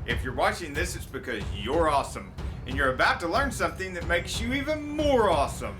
If you're watching this, it's because you're awesome, and you're about to learn something that makes you even more awesome.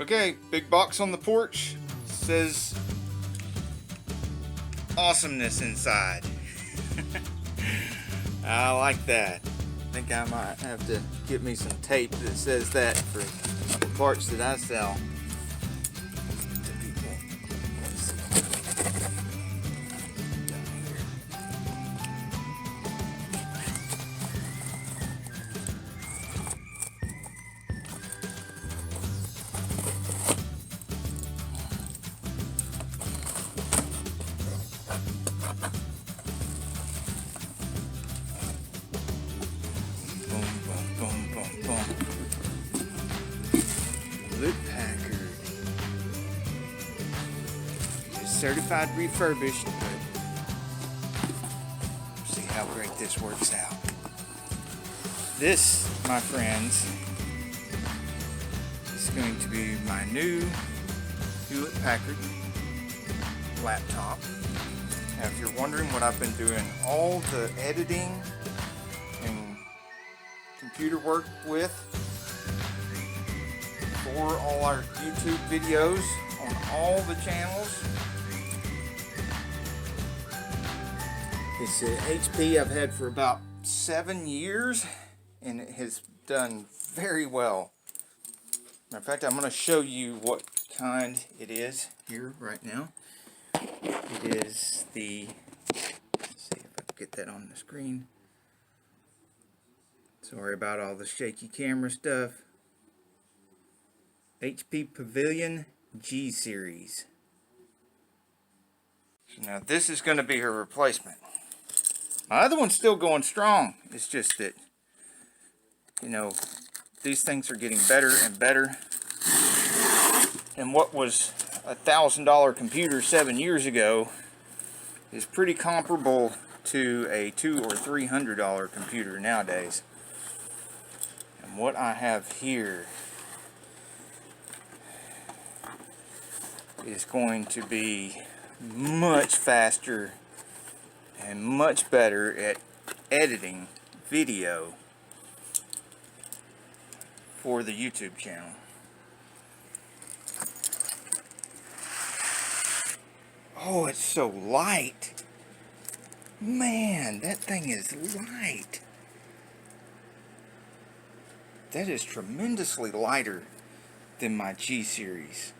Okay, big box on the porch, says awesomeness inside. I like that. I think I might have to get me some tape that says that for the parts that I sell to people. Let's see. Down here. Packard. It's certified refurbished, but we'll see how great this works out. This, my friends, is going to be my new Hewlett-Packard laptop. Now, if you're wondering what I've been doing all the editing and computer work with for all our YouTube videos on all the channels, it's an HP I've had for about 7 years, and it has done very well. Matter of fact, I'm going to show you what kind it is here right now. It is the, let's see if I can get that on the screen. Sorry about all the shaky camera stuff. HP Pavilion G series. So now this is going to be her replacement. My other one's still going strong. It's just that, you know, these things are getting better and better. And what was a $1,000 computer 7 years ago is pretty comparable to a $200 or $300 computer nowadays. And what I have here is going to be much faster and much better at editing video for the YouTube channel. Oh, it's so light. Man, that thing is light. That is tremendously lighter than my G series.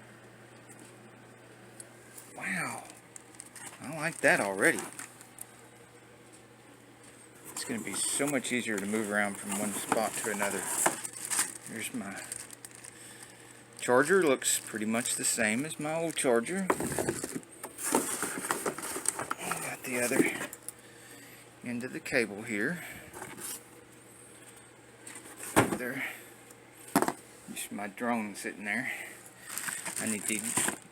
Wow, I like that already. It's going to be so much easier to move around from one spot to another. Here's my charger. Looks pretty much the same as my old charger. Got the other end of the cable here. There's my drone sitting there. I need to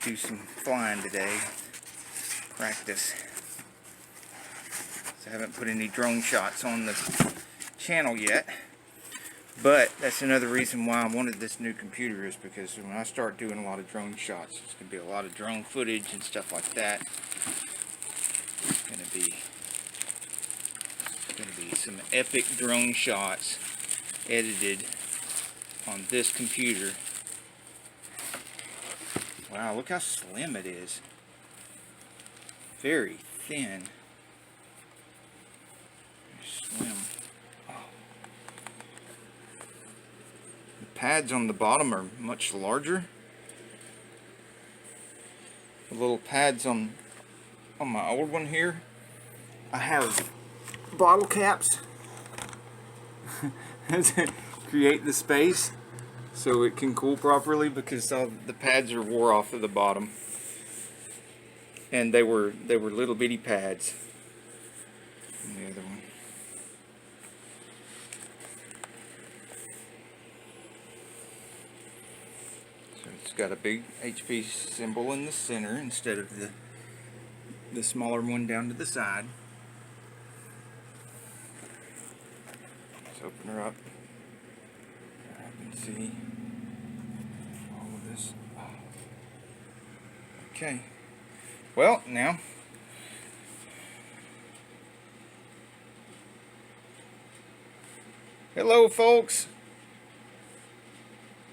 do some flying today, practice. So I haven't put any drone shots on the channel yet, but that's another reason why I wanted this new computer, is because when I start doing a lot of drone shots, it's going to be a lot of drone footage and stuff like that. It's going to be some epic drone shots edited on this computer. Wow, look how slim it is. Very thin. Slim. Oh. The pads on the bottom are much larger. The little pads on my old one here, I have bottle caps to create the space so it can cool properly, because all the pads are wore off of the bottom, and they were little bitty pads. And the other one. So it's got a big HP symbol in the center instead of the smaller one down to the side. Let's open her up. I can see all of this. Okay. Well, now hello folks.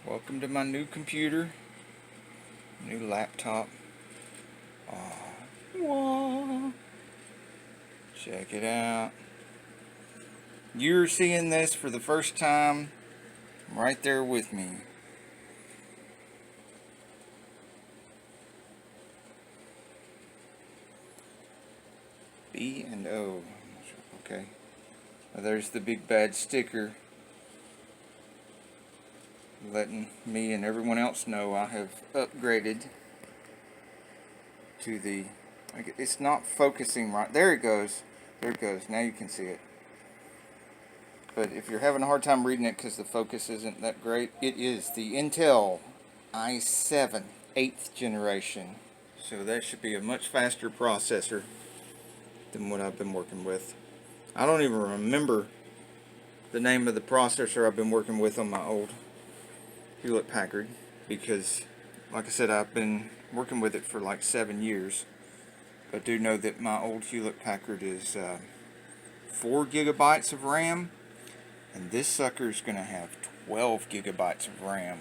Welcome to my new computer. New laptop. Whoa. Check it out. You're seeing this for the first time right there with me. B and O. Okay. Well, there's the big bad sticker letting me and everyone else know I have upgraded to the... It's not focusing right. There it goes. There it goes. Now you can see it. But if you're having a hard time reading it because the focus isn't that great, it is the Intel i7 8th generation. So that should be a much faster processor than what I've been working with. I don't even remember the name of the processor I've been working with on my old Hewlett-Packard, because like I said, I've been working with it for like 7 years. I do know that my old Hewlett-Packard is 4 gigabytes of RAM, and this sucker is going to have 12 gigabytes of RAM.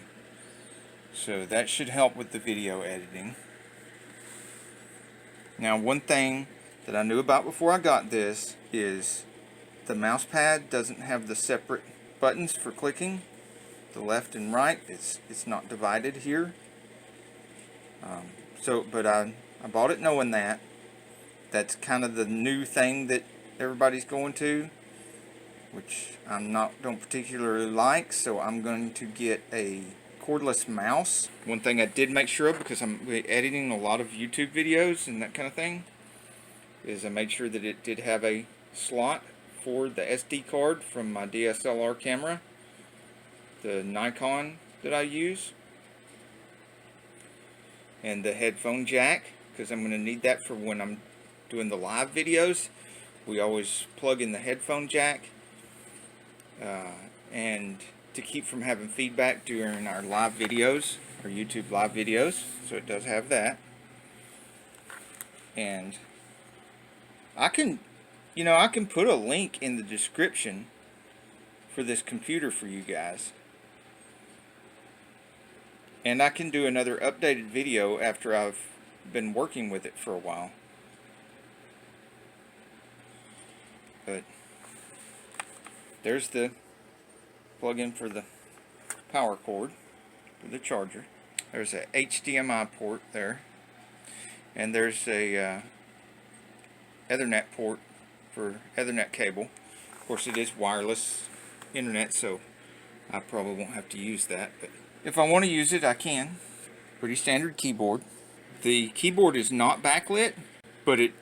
So that should help with the video editing. Now, one thing that I knew about before I got this is the mouse pad doesn't have the separate buttons for clicking, the left and right. It's not divided here. But I bought it knowing that. That's kind of the new thing that everybody's going to, which don't particularly like. So I'm going to get a cordless mouse. One thing I did make sure of, because I'm editing a lot of YouTube videos and that kind of thing, is I made sure that it did have a slot for the SD card from my DSLR camera, the Nikon that I use, and the headphone jack, because I'm going to need that for when I'm doing the live videos. We always plug in the headphone jack, and to keep from having feedback during our live videos, our YouTube live videos. So it does have that. And I can put a link in the description for this computer for you guys. And I can do another updated video after I've been working with it for a while. But there's the plug-in for the power cord for the charger. There's a HDMI port there. And there's a Ethernet port for Ethernet cable. Of course, it is wireless internet, so I probably won't have to use that. But if I want to use it, I can. Pretty standard keyboard. The keyboard is not backlit, but it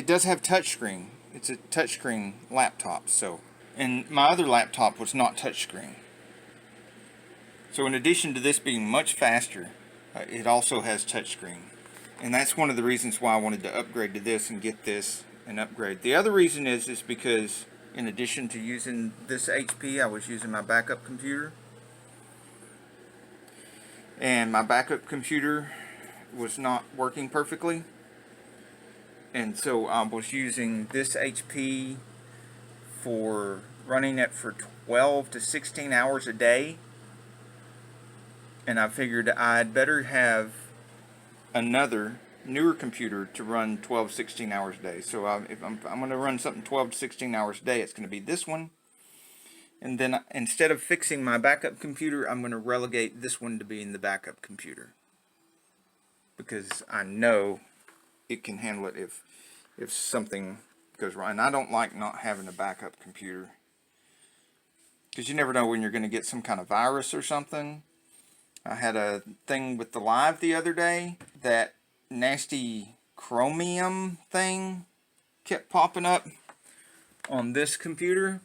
does have touchscreen. It's a touchscreen laptop. So, and my other laptop was not touchscreen. So in addition to this being much faster, it also has touchscreen. And that's one of the reasons why I wanted to upgrade to this and get this and upgrade. The other reason is because in addition to using this HP, I was using my backup computer. And my backup computer was not working perfectly. And so I was using this HP for running it for 12 to 16 hours a day. And I figured I'd better have another newer computer to run 12-16 hours a day. So if I'm going to run something 12 to 16 hours a day, it's going to be this one. And then instead of fixing my backup computer, I'm going to relegate this one to being the backup computer, because I know it can handle it if something goes wrong. And I don't like not having a backup computer, because you never know when you're going to get some kind of virus or something. I had a thing with the live the other day. That nasty chromium thing kept popping up on this computer,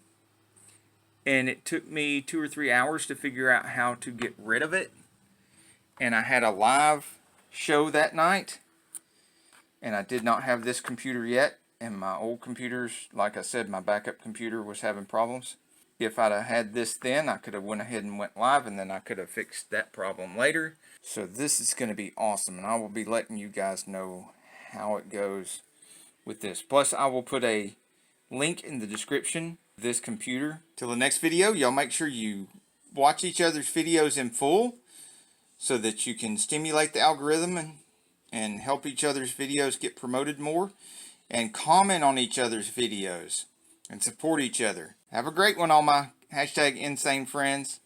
and it took me 2 or 3 hours to figure out how to get rid of it. and I had a live show that night, and I did not have this computer yet, and my old computers, like I said, my backup computer was having problems. If I'd have had this then, I could have went ahead and went live, and then I could have fixed that problem later. So this is going to be awesome, and I will be letting you guys know how it goes with this. Plus, I will put a link in the description of this computer. Till the next video, y'all make sure you watch each other's videos in full so that you can stimulate the algorithm and help each other's videos get promoted more, and comment on each other's videos and support each other. Have a great one, all my #InsaneFriends.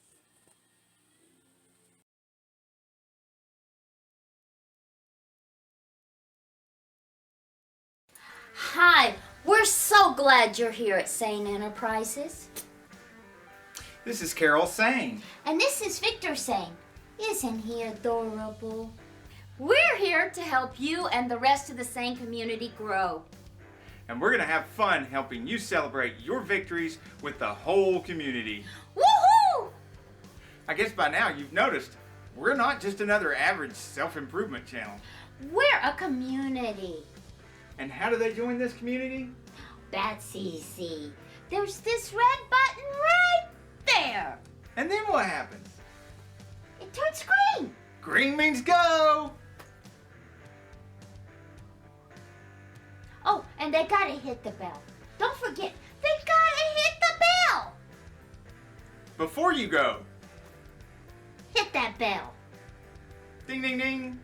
Hi, we're so glad you're here at Sane Enterprises. This is Carol Sane. And this is Victor Sane. Isn't he adorable? We're here to help you and the rest of the Sane community grow. And we're going to have fun helping you celebrate your victories with the whole community. Woohoo! I guess by now you've noticed, we're not just another average self-improvement channel. We're a community. And how do they join this community? That's easy. There's this red button right there. And then what happens? It turns green. Green means go! Oh, and they gotta hit the bell. Don't forget, they gotta hit the bell. Before you go, Hit that bell. ding ding ding.